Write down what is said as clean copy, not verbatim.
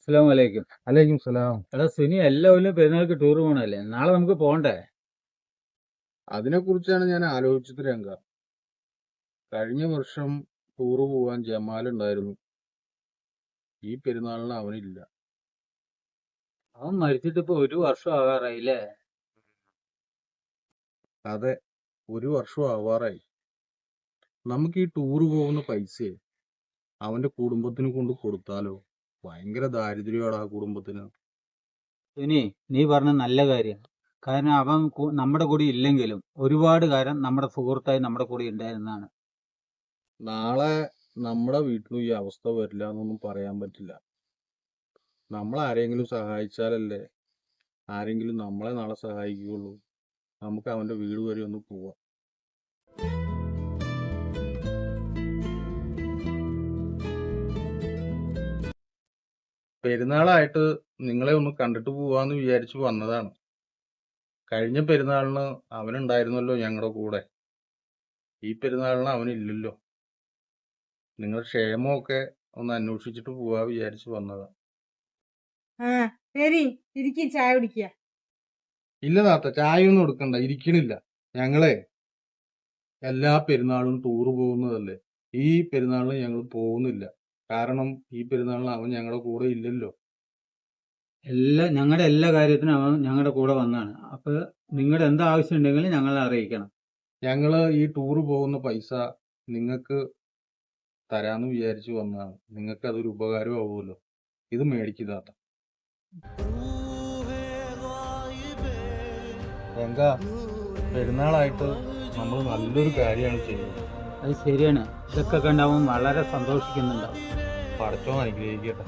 അസ്സലാമു അലൈക്കും. അലൈക്കും സലാം. എടാ സുനി, എല്ലാവരും പെരുന്നാൾക്ക് ടൂർ പോകണല്ലേ? നാളെ നമുക്ക് പോകണ്ടേ? അതിനെ കുറിച്ചാണ് ഞാൻ ആലോചിച്ചത് രംഗ. കഴിഞ്ഞ വർഷം ടൂറ് പോവാൻ ജമാൽ ഉണ്ടായിരുന്നു. ഈ പെരുന്നാളിന് അവനില്ല. അവൻ മരിച്ചിട്ട് ഇപ്പൊ 1 വർഷം ആകാറായില്ലേ? അതെ, 1 വർഷം ആവാറായി. നമുക്ക് ഈ ടൂറ് പോകുന്ന പൈസയെ അവന്റെ കുടുംബത്തിന് കൊണ്ട് കൊടുത്താലോ? ഭയങ്കര ദാരിദ്ര്യമാണ് ആ കുടുംബത്തിന്. സുനി, നീ പറഞ്ഞ നല്ല കാര്യം. കാരണം അവൻ നമ്മുടെ കൂടെ ഇല്ലെങ്കിലും ഒരുപാട് കാലം നമ്മുടെ സുഹൃത്തായി നമ്മുടെ കൂടെ ഉണ്ടായിരുന്നതാണ്. നാളെ നമ്മുടെ വീട്ടിലും ഈ അവസ്ഥ വരില്ല എന്നൊന്നും പറയാൻ പറ്റില്ല. നമ്മൾ ആരെങ്കിലും സഹായിച്ചാലല്ലേ ആരെങ്കിലും നമ്മളെ നാളെ സഹായിക്കുകയുള്ളൂ. നമുക്ക് അവന്റെ വീട് വരെ ഒന്ന് പോവാം. പെരുന്നാളായിട്ട് നിങ്ങളെ ഒന്ന് കണ്ടിട്ട് പോവാന്ന് വിചാരിച്ചു വന്നതാണ്. കഴിഞ്ഞ പെരുന്നാളിന് അവനുണ്ടായിരുന്നല്ലോ ഞങ്ങളുടെ കൂടെ. ഈ പെരുന്നാളിന് അവനില്ലല്ലോ. നിങ്ങളുടെ ക്ഷേമമൊക്കെ ഒന്ന് അന്വേഷിച്ചിട്ട് പോവാ വിചാരിച്ചു വന്നതാ. ആ ശരി, ഇരിക്കും, ചായ കുടിക്കുക. ഇല്ല താത്ത, ചായ ഒന്നും എടുക്കണ്ട, ഇരിക്കണില്ല. ഞങ്ങളെ എല്ലാ പെരുന്നാളും ടൂറ് പോകുന്നതല്ലേ. ഈ പെരുന്നാളിന് ഞങ്ങൾ പോകുന്നില്ല. കാരണം ഈ പെരുന്നാളിന് അവൻ ഞങ്ങളുടെ കൂടെ ഇല്ലല്ലോ. ഞങ്ങളുടെ എല്ലാ കാര്യത്തിനും അവൻ ഞങ്ങളുടെ കൂടെ വന്നതാണ്. അപ്പൊ നിങ്ങളുടെ എന്താ ആവശ്യം ഉണ്ടെങ്കിലും ഞങ്ങളെ അറിയിക്കണം. ഞങ്ങള് ഈ ടൂറ് പോകുന്ന പൈസ നിങ്ങൾക്ക് തരാന്ന് വിചാരിച്ചു വന്നതാണ്. നിങ്ങൾക്ക് അതൊരു ഉപകാരമാവുമല്ലോ. ഇത് മേടിക്കുക താത്ത. രംഗ, പെരുന്നാളായിട്ട് നമ്മൾ നല്ലൊരു കാര്യമാണ് ചെയ്യുന്നത്. അത് ശരിയാണ്. ഇതൊക്കെ കണ്ടാവും വളരെ സന്തോഷിക്കുന്നുണ്ടാവും. പടച്ചോൻ അനുഗ്രഹിക്കട്ടെ.